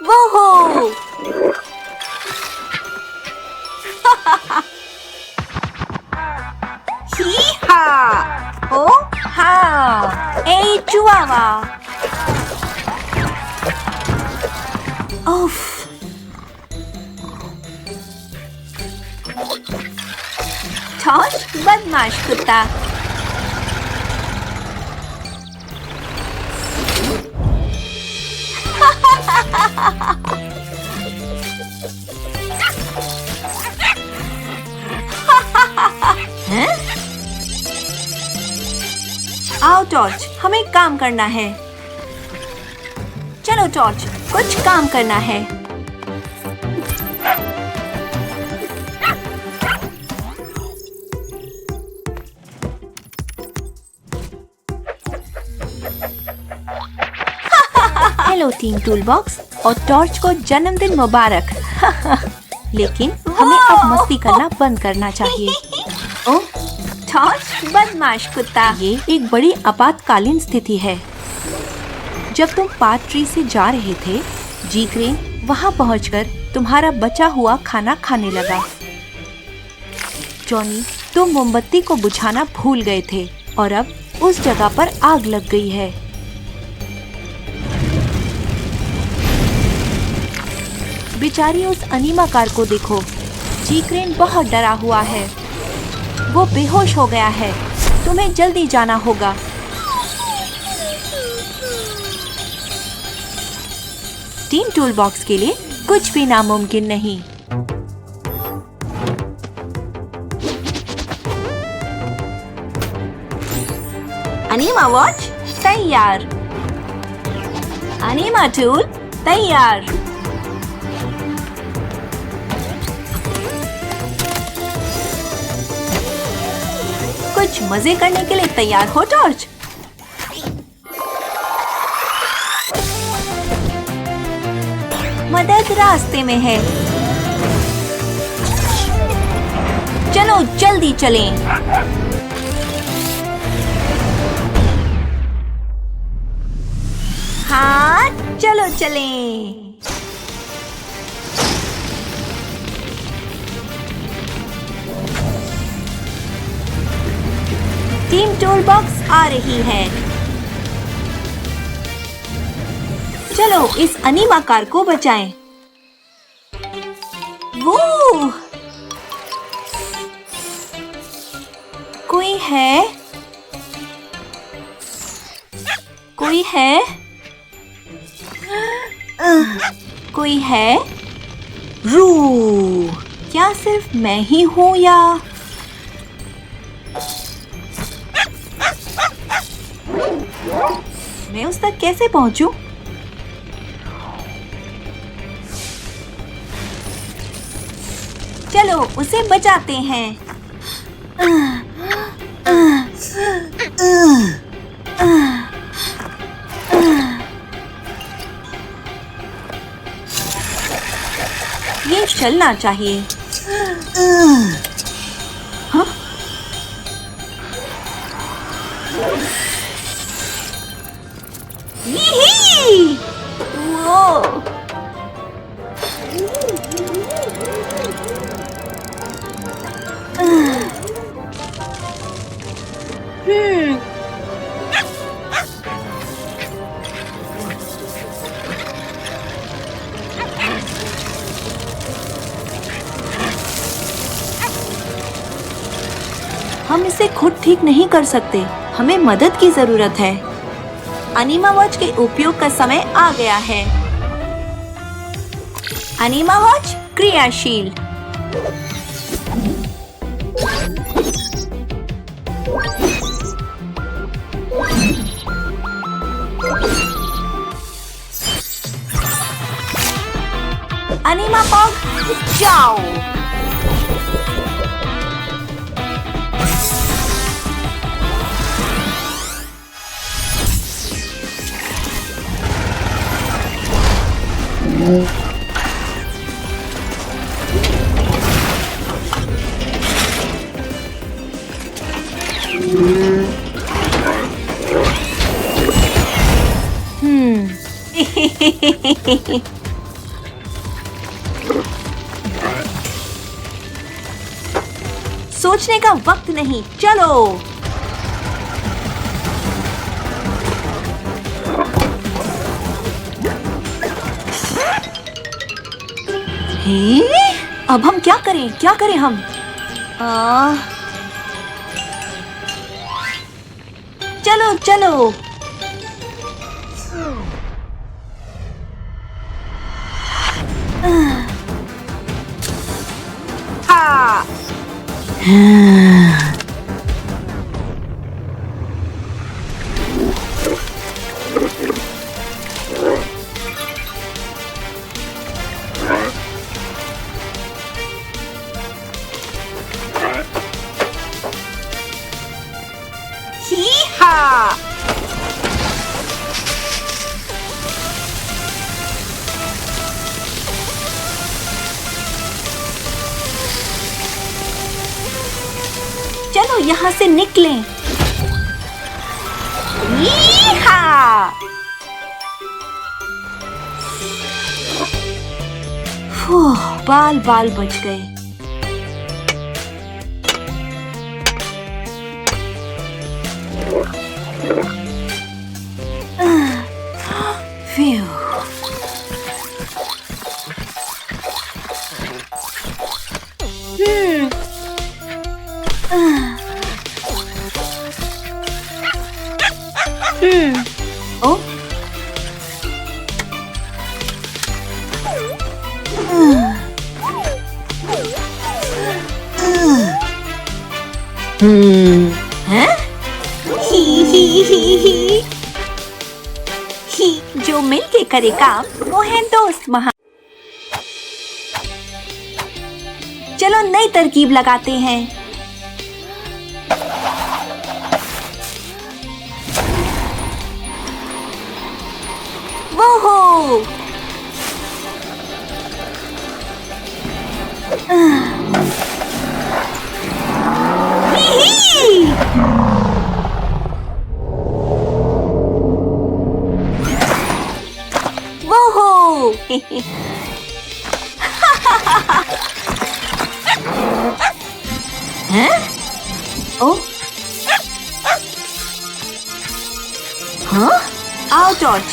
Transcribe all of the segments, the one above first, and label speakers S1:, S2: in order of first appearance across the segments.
S1: वो ही हा ओ हा ए चुआवा उफ टॉर्च बदमाश कुत्ता आओ टॉर्च, हमें काम करना है। चलो टॉर्च, कुछ काम करना है। हेलो टीम टूलबॉक्स और टॉर्च को जन्मदिन मुबारक। लेकिन हमें अब मस्ती करना बंद करना चाहिए। ओह टॉर्च बदमाश कुत्ता, ये एक बड़ी आपातकालीन स्थिति है। जब तुम पार्ट ट्री से जा रहे थे, जी क्रेन वहाँ पहुँचकर तुम्हारा बचा हुआ खाना खाने लगा। जॉनी, तुम मोमबत्ती को बुझाना भूल गए थे और अब उस जगह पर आग लग गई है। बेचारी उस अनीमा कार को देखो, जी क्रेन बहुत डरा हुआ है। वो बेहोश हो गया है। तुम्हें जल्दी जाना होगा। टीम टूलबॉक्स के लिए कुछ भी नामुमकिन नहीं। अनीमा वॉच तैयार। अनीमा टूल तैयार। कुछ मजे करने के लिए तैयार हो टॉर्च? मदद रास्ते में है। चलो जल्दी चलें। हाँ चलो चलें। टीम टूलबॉक्स आ रही है। चलो इस अनीमा कार को बचाएं। वो कोई है? कोई है? कोई है? रू, क्या सिर्फ मैं ही हूँ या मैं उस तक कैसे पहुंचूं? चलो उसे बचाते हैं। ये चलना चाहिए। हाँ? यही! वो! हम इसे खुद ठीक नहीं कर सकते। हमें मदद की जरूरत है। अनीमा वॉच के उपयोग का समय आ गया है। अनीमा वॉच क्रियाशील। अनीमा पॉग जाओ। सोचने का वक्त नहीं, चलो। अब हम क्या करें हम? चलो चलो। हाँ। ही-हा! चलो यहाँ से निकलें। ही-हा! बाल बाल बच गए। ओ हैं? ही जो मिलके करे काम वो है दोस्त महा। चलो नई तरकीब लगाते हैं। वो हैं? ओ हाँ? आओ टॉर्च।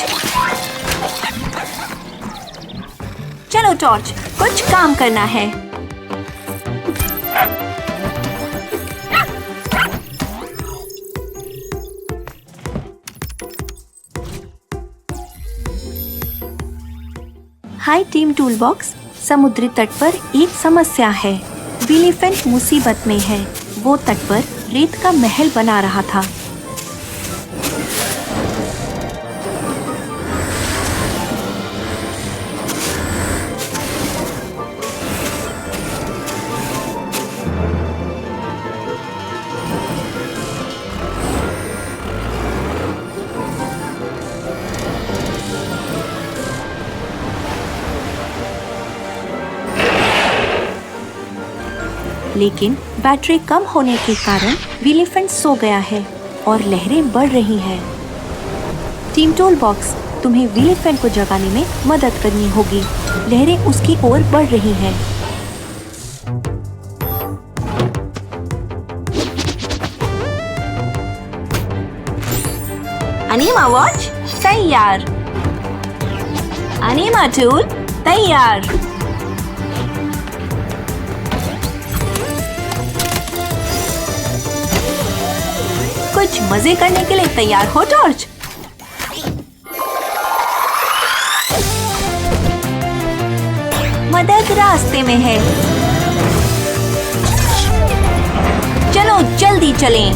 S1: चलो टॉर्च, कुछ काम करना है। हाय टीम टूलबॉक्स। समुद्री तट पर एक समस्या है। विलीफेंट मुसीबत में है। वो तट पर रेत का महल बना रहा था। लेकिन बैटरी कम होने के कारण विलीफेंट सो गया है और लहरें बढ़ रही हैं। टीम टूलबॉक्स, तुम्हें विलीफेंट को जगाने में मदद करनी होगी। लहरें उसकी ओर बढ़ रही हैं। अनीमा वॉच तैयार। अनीमा टूल तैयार। कुछ मजे करने के लिए तैयार हो टॉर्च? मदद रास्ते में है। चलो जल्दी चलें।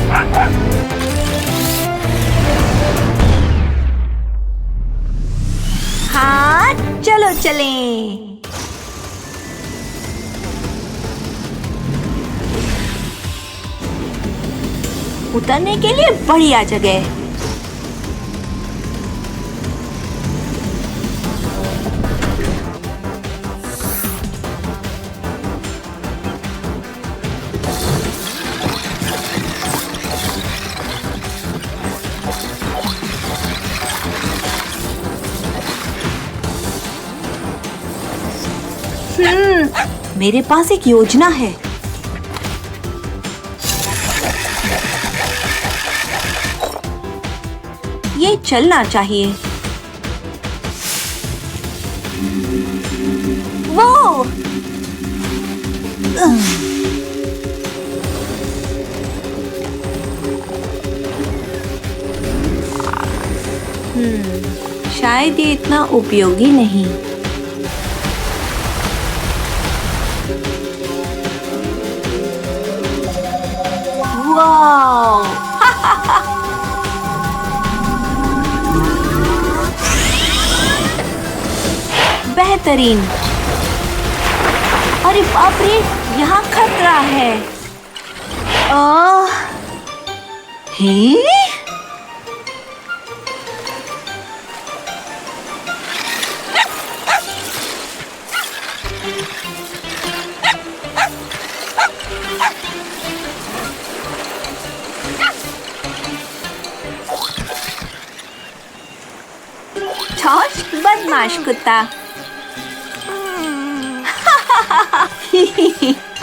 S1: हाँ चलो चलें। उतरने के लिए बढ़िया जगह। मेरे पास एक योजना है। हमें चलना चाहिए। वो शायद ये इतना उपयोगी नहीं। वाओ! बेहतरीन। अरे बाप रे, यहाँ खतरा है। हे? जॉर्ज, बदमाश कुत्ता।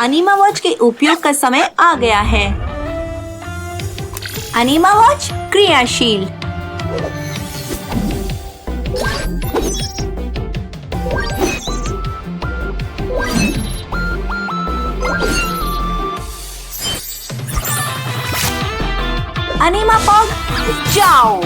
S1: अनीमा वॉच के उपयोग का समय आ गया है। अनीमा वॉच क्रियाशील। अनीमा पॉग, जाओ।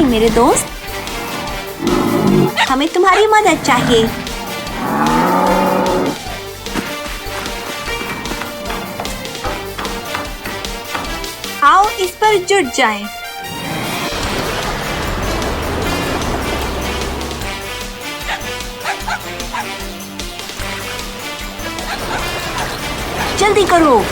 S1: मेरे दोस्त, हमें तुम्हारी मदद चाहिए। आओ इस पर जुट जाएं। जल्दी करो।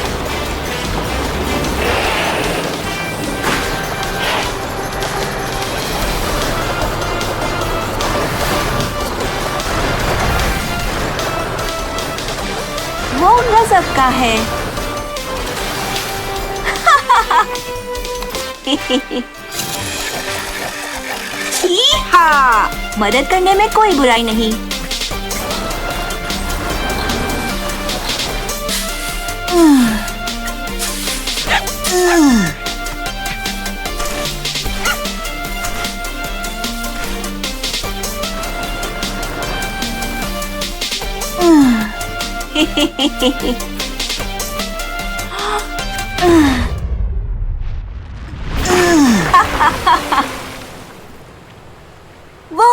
S1: वो गजब का है। मदद करने में कोई बुराई नहीं। वो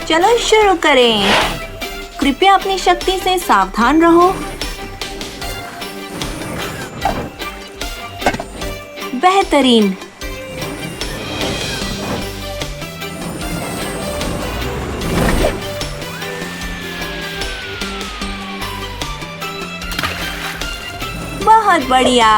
S1: चलो शुरू करें। कृपया अपनी शक्ति से सावधान रहो। बेहतरीन। बहुत बढ़िया।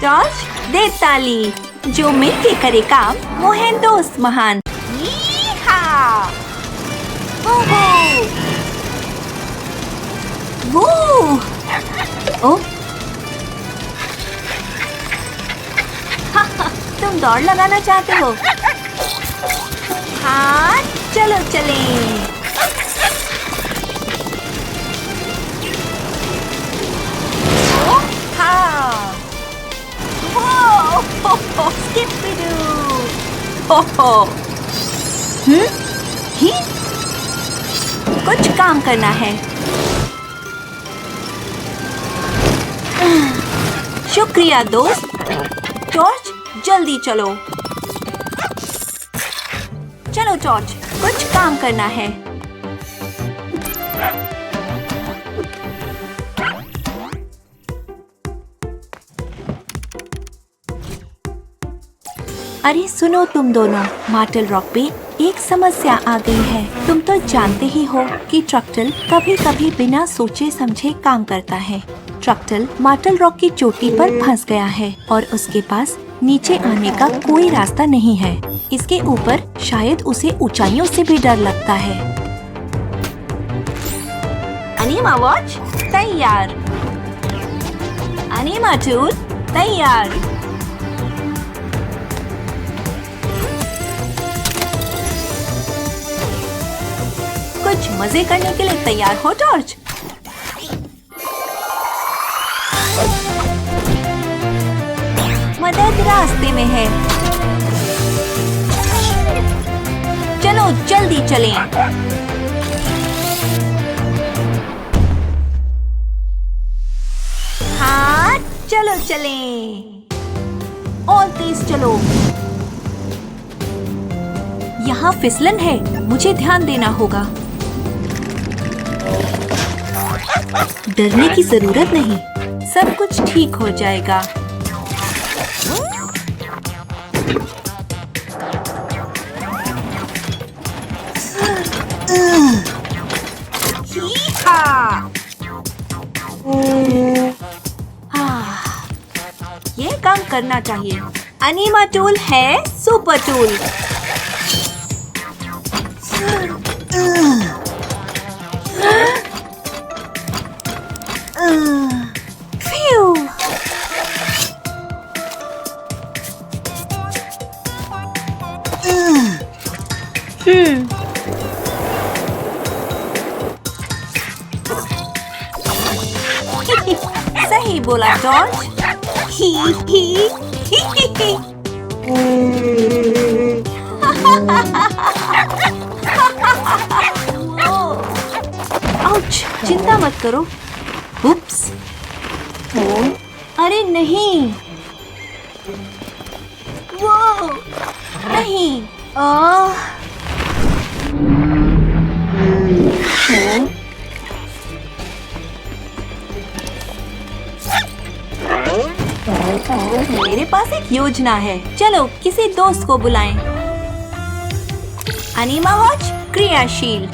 S1: जॉर्ज, दे ताली। जो मिलके करे काम, वो है दोस्त महान। वो ओ तुम दौड़ लगाना चाहते हो? हाँ, चलो चलें। हाँ, वो स्किपिडू। कुछ काम करना है। शुक्रिया दोस्त। जॉर्ज, जल्दी चलो। चलो जॉर्ज, कुछ काम करना है। अरे सुनो तुम दोनों, मार्टल रॉक पे एक समस्या आ गई है। तुम तो जानते ही हो कि ट्रक्टल कभी कभी बिना सोचे समझे काम करता है। ट्रक्टल मार्टल रॉक की चोटी पर फंस गया है और उसके पास नीचे आने का कोई रास्ता नहीं है। इसके ऊपर शायद उसे ऊंचाइयों से भी डर लगता है। अनीमा वॉच तैयार। अनीमा टूल तैयार। कुछ मजे करने के लिए तैयार हो टॉर्च? मदद रास्ते में है। चलो जल्दी चलें। हाँ चलो चलें। और तेज चलो। यहाँ फिसलन है, मुझे ध्यान देना होगा। डरने की जरूरत नहीं, सब कुछ ठीक हो जाएगा। ये काम करना चाहिए। अनीमा टूल है सुपर टूल। सही बोला जॉर्ज। आउच, चिंता मत करो। उप्स। अरे नहीं। वो नहीं। मेरे पास एक योजना है। चलो किसी दोस्त को बुलाएं। अनीमा वॉच क्रियाशील।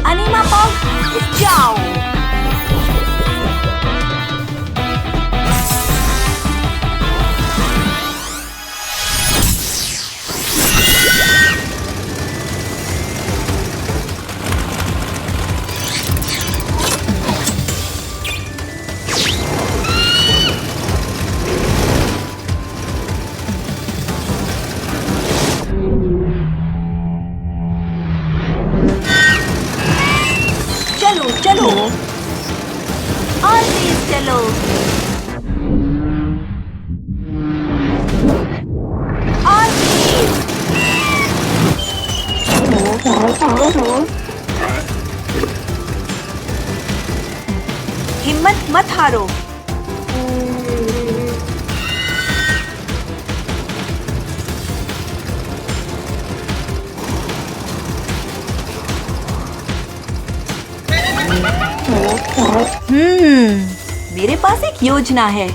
S1: अनीमा पॉग जाओ। चलो और तेज चलो। और तेज। हिम्मत मत हारो। मेरे पास एक योजना है।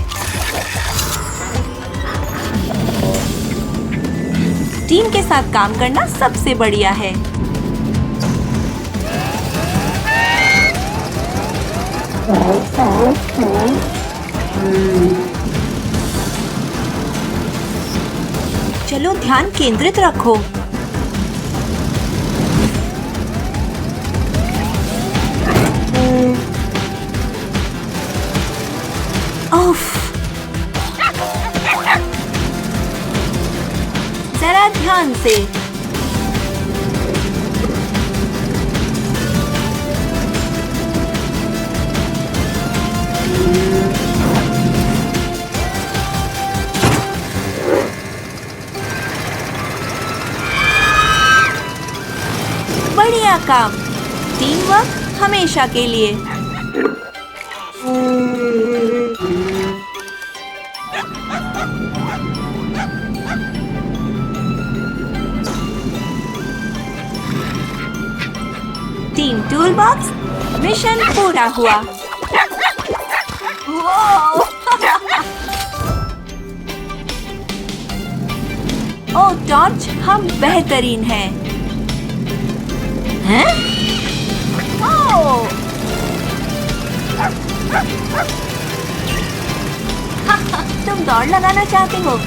S1: टीम के साथ काम करना सबसे बढ़िया है। चलो ध्यान केंद्रित रखो। जरा ध्यान से। बढ़िया काम। टीम वर्क हमेशा के लिए। टीम टूल बॉक्स, मिशन पूरा हुआ। ओ टॉर्च, हम बेहतरीन हैं। हैं? ओह! तुम दौड़ लगाना चाहते हो?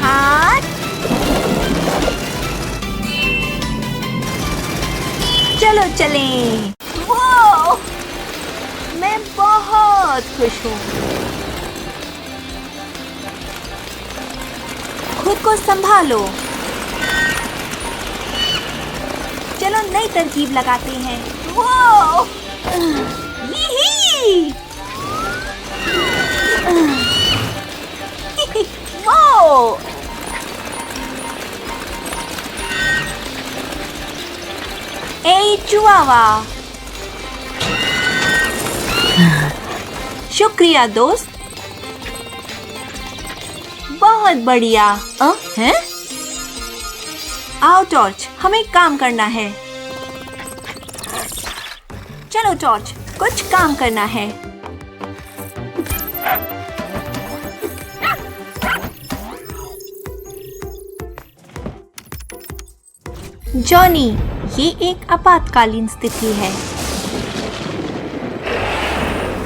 S1: हाथ, चलो चलें। वो मैं बहुत खुश हूँ। खुद को संभालो। चलो नई तरकीब लगाते हैं। वो वो ए चुआवा, शुक्रिया दोस्त, बहुत बढ़िया। हैं? आओ टॉर्च, हमें काम करना है। चलो टॉर्च, कुछ काम करना है। जॉनी, ये एक आपातकालीन स्थिति है।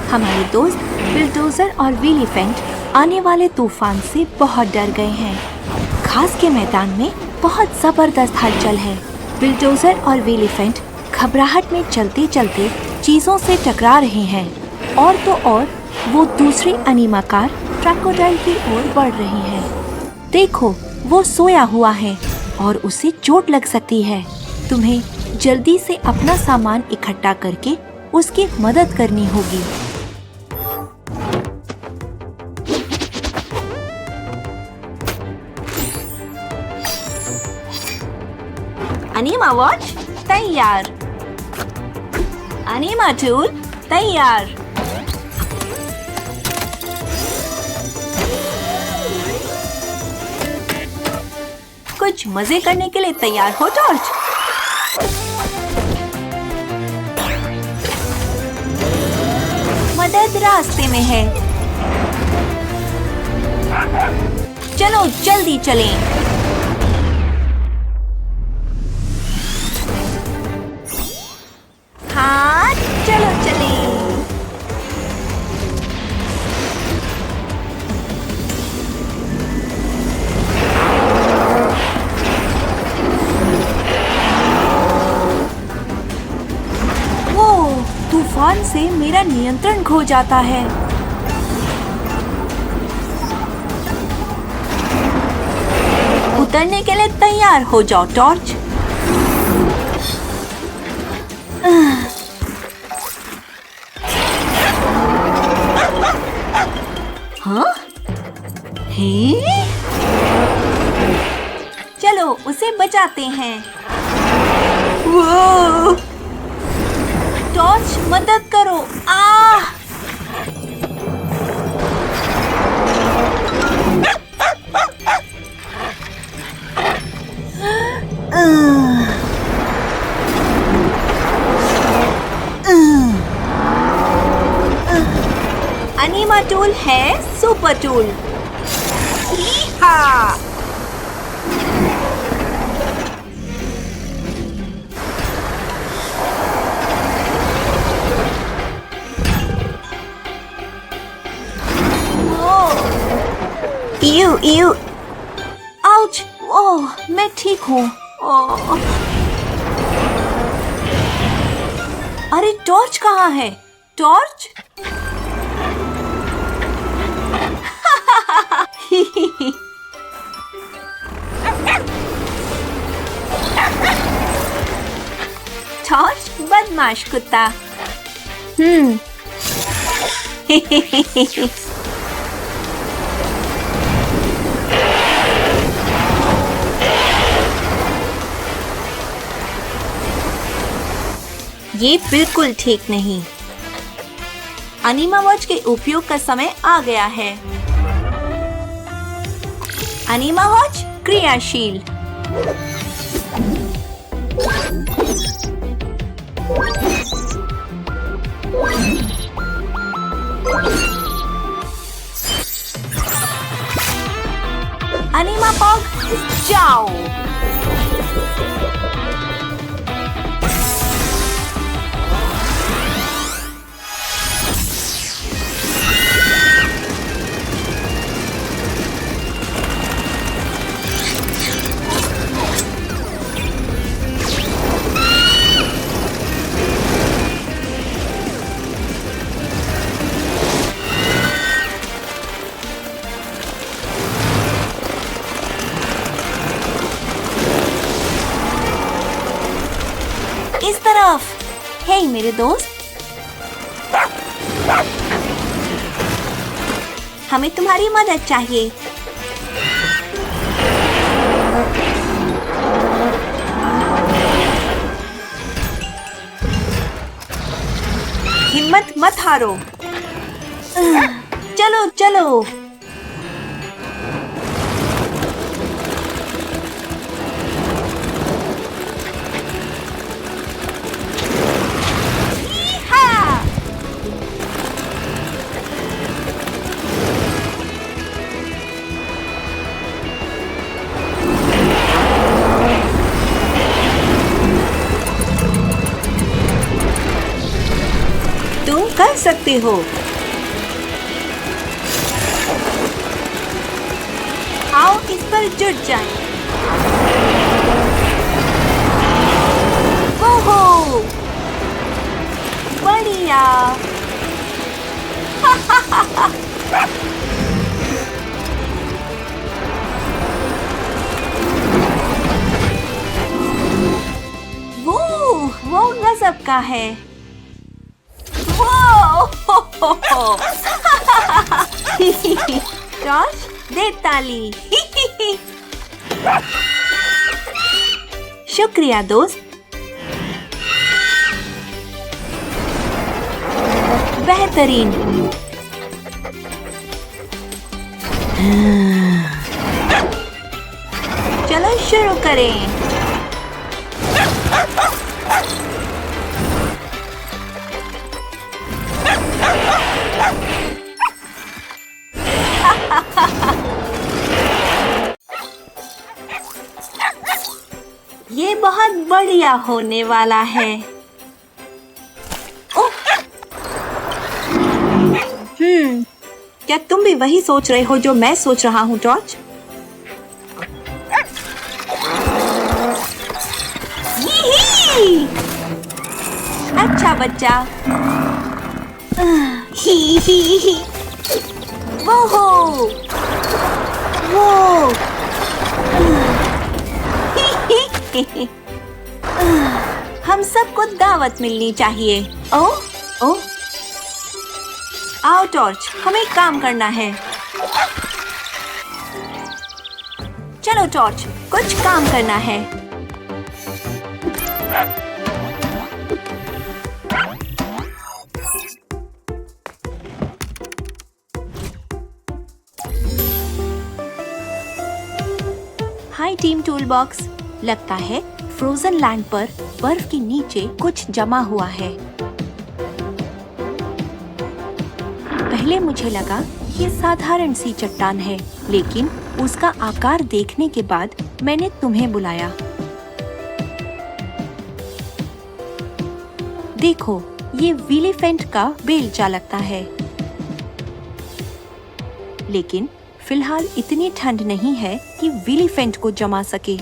S1: हमारे दोस्त बिल्डोजर और विलीफेंट आने वाले तूफान से बहुत डर गए हैं। घास के मैदान में बहुत जबरदस्त हलचल है। बिल्डोजर और विलीफेंट घबराहट में चलते चलते चीजों से टकरा रहे हैं। और तो और वो दूसरी अनीमा कार क्रोकोडाइल की ओर बढ़ रही है। देखो, वो सोया हुआ है और उसे चोट लग सकती है। तुम्हें जल्दी से अपना सामान इकट्ठा करके उसकी मदद करनी होगी। अनीमा वॉच तैयार। अनीमा टूल तैयार। कुछ मजे करने के लिए तैयार हो टॉर्च? मदद रास्ते में है। चलो जल्दी चलें। हाँ, चलो चलें। तूफान से मेरा नियंत्रण खो जाता है। उतरने के लिए तैयार हो जाओ टॉर्च। हाँ? हे? चलो उसे बचाते हैं। वो टॉर्च, मदद करो। अनीमा टूल है सुपर टूल। हाँ। You ouch. ओह, मैं ठीक हूँ। अरे टॉर्च कहाँ है? टॉर्च? टॉर्च, बदमाश कुत्ता। ये बिल्कुल ठीक नहीं। अनीमा वॉच के उपयोग का समय आ गया है। अनीमा वॉच क्रियाशील। अनीमा पॉग जाओ। इस तरफ। हे मेरे दोस्त, हमें तुम्हारी मदद चाहिए। हिम्मत मत हारो। चलो चलो। तुम कर सकते हो। आओ इस पर जुट जाएं। ओहो, बढ़िया। वो गजब का है। जॉर्ज, दे ताली। शुक्रिया दोस्त। बेहतरीन। चलो शुरू करें। ये बहुत बढ़िया होने वाला है। ओह! क्या तुम भी वही सोच रहे हो जो मैं सोच रहा हूँ, टॉर्च? अच्छा बच्चा। वो हम सबको दावत मिलनी चाहिए। ओ आओ टॉर्च, हमें काम करना है। चलो टॉर्च, कुछ काम करना है। हाय टीम टूलबॉक्स। लगता है फ्रोजन लैंड पर बर्फ के नीचे कुछ जमा हुआ है। पहले मुझे लगा ये साधारण सी चट्टान है, लेकिन उसका आकार देखने के बाद मैंने तुम्हें बुलाया। देखो, ये विलीफेंट का बेलचा लगता है। लेकिन फिलहाल इतनी ठंड नहीं है कि विलीफेंट को जमा सके।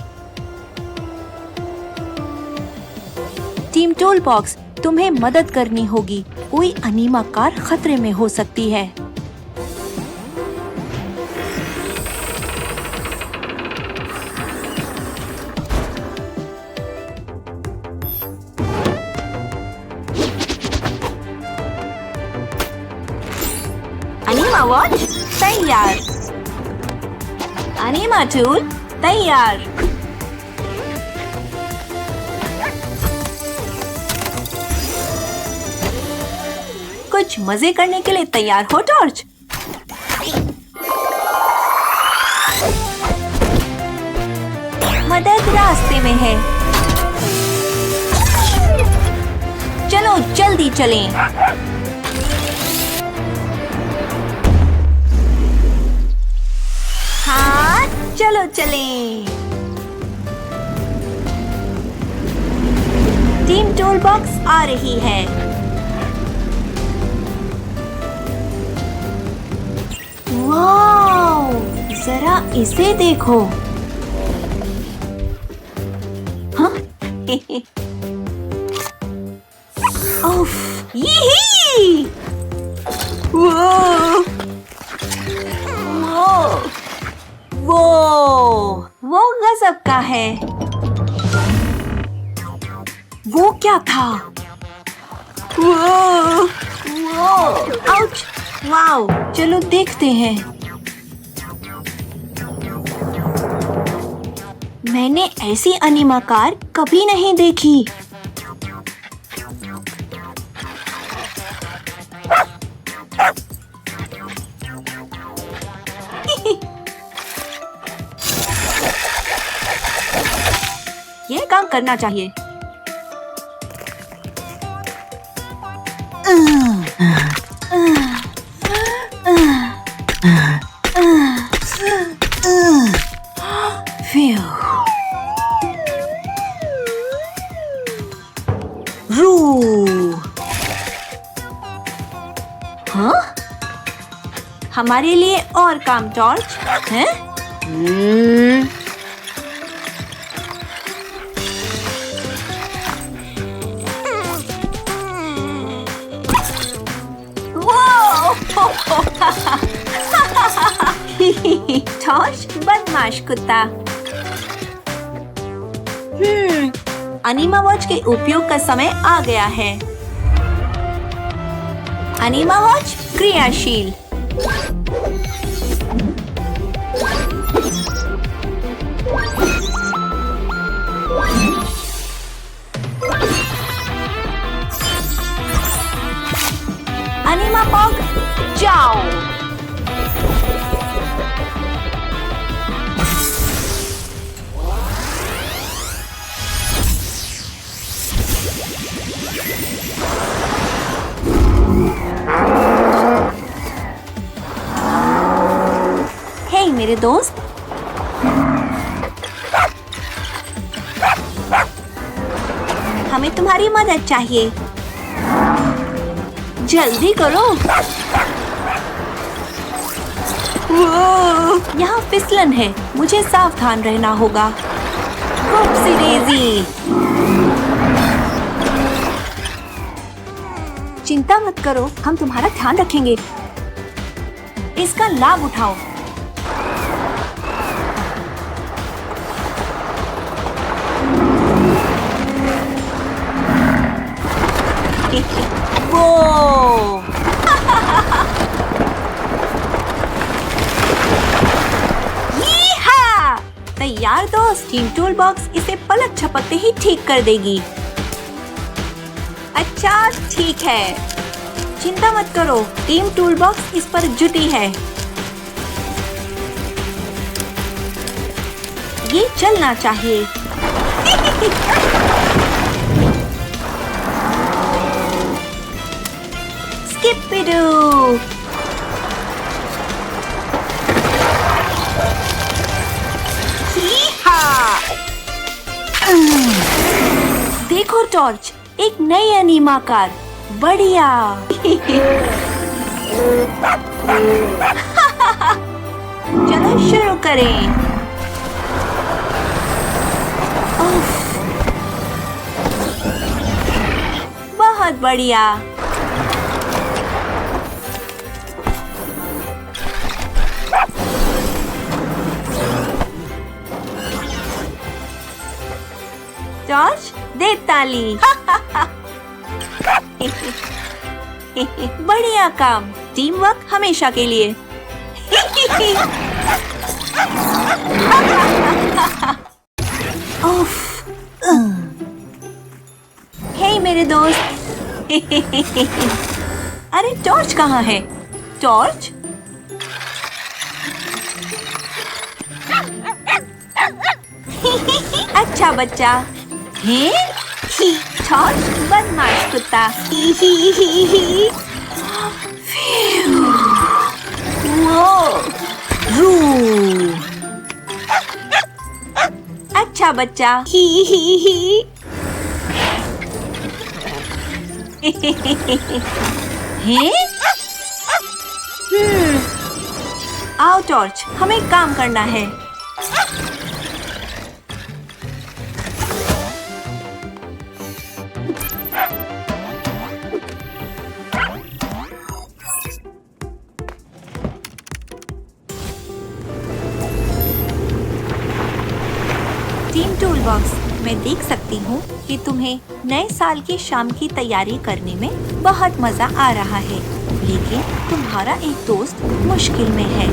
S1: टीम टूलबॉक्स, तुम्हें मदद करनी होगी। कोई अनीमा कार खतरे में हो सकती है। अनीमा वॉच तैयार। अनीमा टूल तैयार। कुछ मजे करने के लिए तैयार हो टॉर्च? मदद रास्ते में है। चलो जल्दी चलें। हाँ, चलो चलें। टीम टूल बॉक्स आ रही है। वाओ, जरा इसे देखो। हाँ? उफ, यही! वो! वो गजब का है। वो क्या था? आउच! वाओ, चलो देखते हैं। मैंने ऐसी अनीमा कार कभी नहीं देखी। ये काम करना चाहिए। हाँ? हमारे लिए और काम टॉर्च है? टॉर्च बदमाश कुत्ता। अनीमा वॉच के उपयोग का समय आ गया है। अनीमा वॉच क्रियाशील। अनीमा पॉग जाओ। हे मेरे दोस्त, हमें तुम्हारी मदद चाहिए। जल्दी करो। यहाँ फिसलन है, मुझे सावधान रहना होगा। वुप्सी डेज़ी। चिंता मत करो, हम तुम्हारा ध्यान रखेंगे। इसका लाभ उठाओ। वो तैयार दोस्त, टीम टूल बॉक्स इसे पलक झपकते ही ठीक कर देगी। अच्छा ठीक है, चिंता मत करो, टीम टूल बॉक्स इस पर जुटी है। ये चलना चाहिए। स्किपिडू। देखो टॉर्च, एक नई अनीमा कार। बढ़िया। चलो शुरू करें। बहुत बढ़िया। जॉर्ज, दे ताली। बढ़िया काम, टीम वर्क हमेशा के लिए। हे मेरे दोस्त। अरे टॉर्च कहाँ है? टॉर्च? अच्छा बच्चा। हैं? टॉर्च, बदमाश कुत्ता। अच्छा बच्चा। हैं? आओ टॉर्च, हमें काम करना है। टीम टूल बॉक्स, मैं देख सकती हूँ कि तुम्हें नए साल की शाम की तैयारी करने में बहुत मजा आ रहा है, लेकिन तुम्हारा एक दोस्त मुश्किल में है।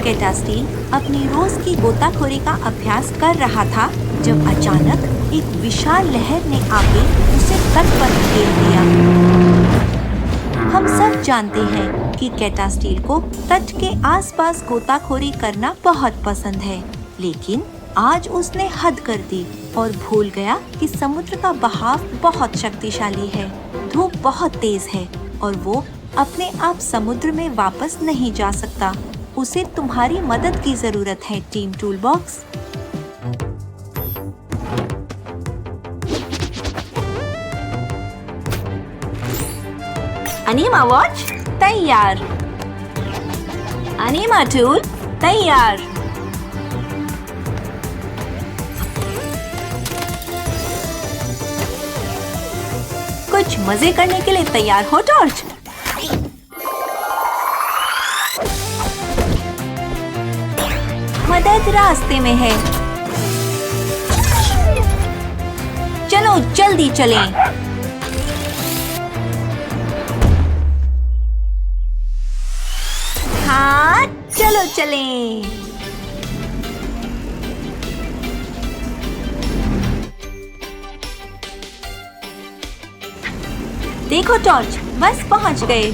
S1: कैटास्टील अपनी रोज की गोताखोरी का अभ्यास कर रहा था जब अचानक एक विशाल लहर ने आके उसे तट पर धकेल दिया। हम सब जानते हैं कि कैटास्टील को तट के आसपास गोताखोरी करना बहुत पसंद है, लेकिन आज उसने हद कर दी और भूल गया कि समुद्र का बहाव बहुत शक्तिशाली है। धूप बहुत तेज है और वो अपने आप समुद्र में वापस नहीं जा सकता। उसे तुम्हारी मदद की जरूरत है team tool box. Enema watch तैयार। अनीमा टूल तैयार। कुछ मजे करने के लिए तैयार हो टॉर्च? मदद रास्ते में है। चलो जल्दी चलें। हाँ, चलो चलें। देखो टॉर्च, बस पहुंच गए।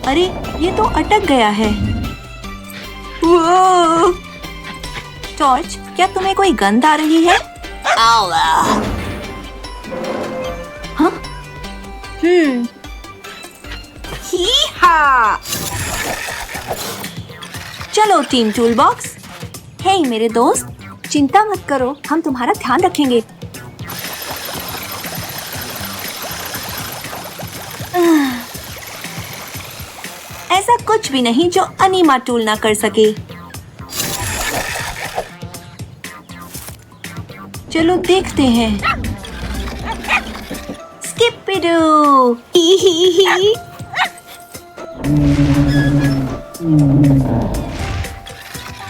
S1: अरे ये तो अटक गया है। वो टॉर्च, क्या तुम्हें कोई गंध आ रही है? हाँ? ही-हा! चलो टीम टूल बॉक्स। हे मेरे दोस्त, चिंता मत करो, हम तुम्हारा ध्यान रखेंगे। ऐसा कुछ भी नहीं जो अनीमा टूल ना कर सके। चलो देखते हैं। स्किपिडू! ही।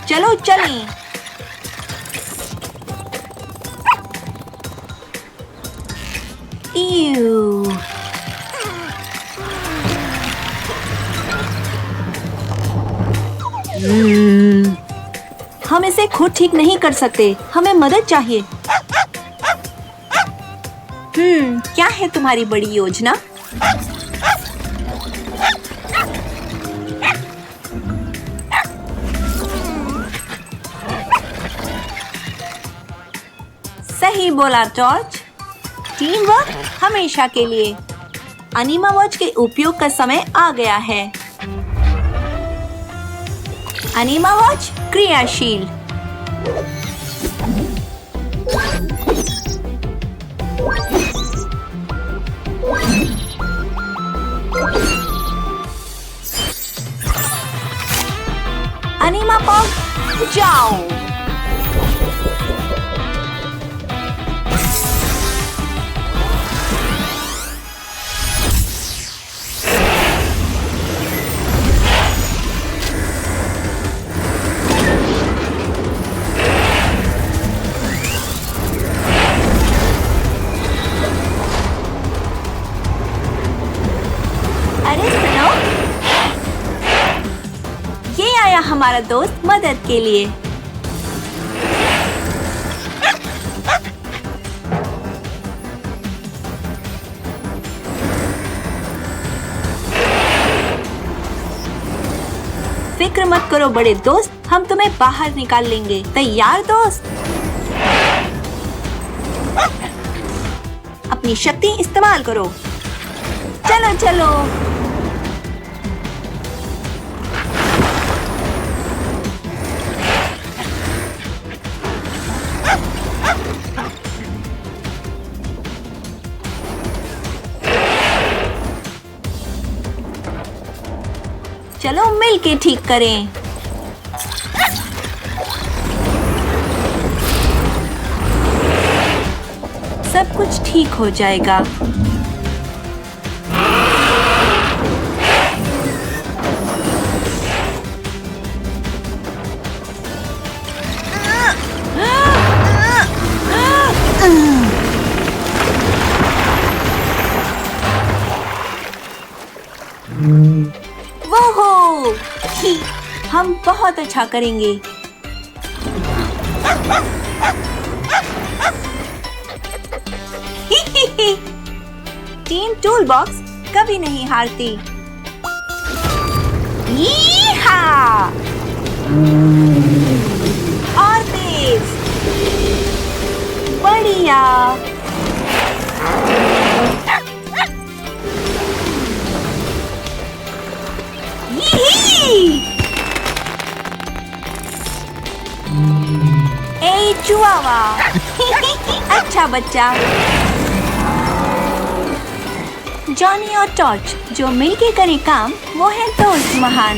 S1: चलो चलें। Ew. हम इसे खुद ठीक नहीं कर सकते, हमें मदद चाहिए। क्या है तुम्हारी बड़ी योजना? सही बोला टॉर्च। टीम वर्क हमेशा के लिए। अनीमा वॉच के उपयोग का समय आ गया है। अनीमा वॉच क्रियाशील। अनीमा पॉग जाओ। शुक्रिया हमारा दोस्त मदद के लिए। फिक्र मत करो बड़े दोस्त, हम तुम्हें बाहर निकाल लेंगे। तैयार दोस्त? अपनी शक्ति इस्तेमाल करो। चलो चलो। चलो मिल के ठीक करें। सब कुछ ठीक हो जाएगा। वो हम बहुत अच्छा करेंगे। टीम टूल बॉक्स कभी नहीं हारती। यीहा! और तेज। बढ़िया। ए चुआवा। अच्छा बच्चा। जॉनी और टॉर्च जो मिलके करे काम, वो है दोस्त महान।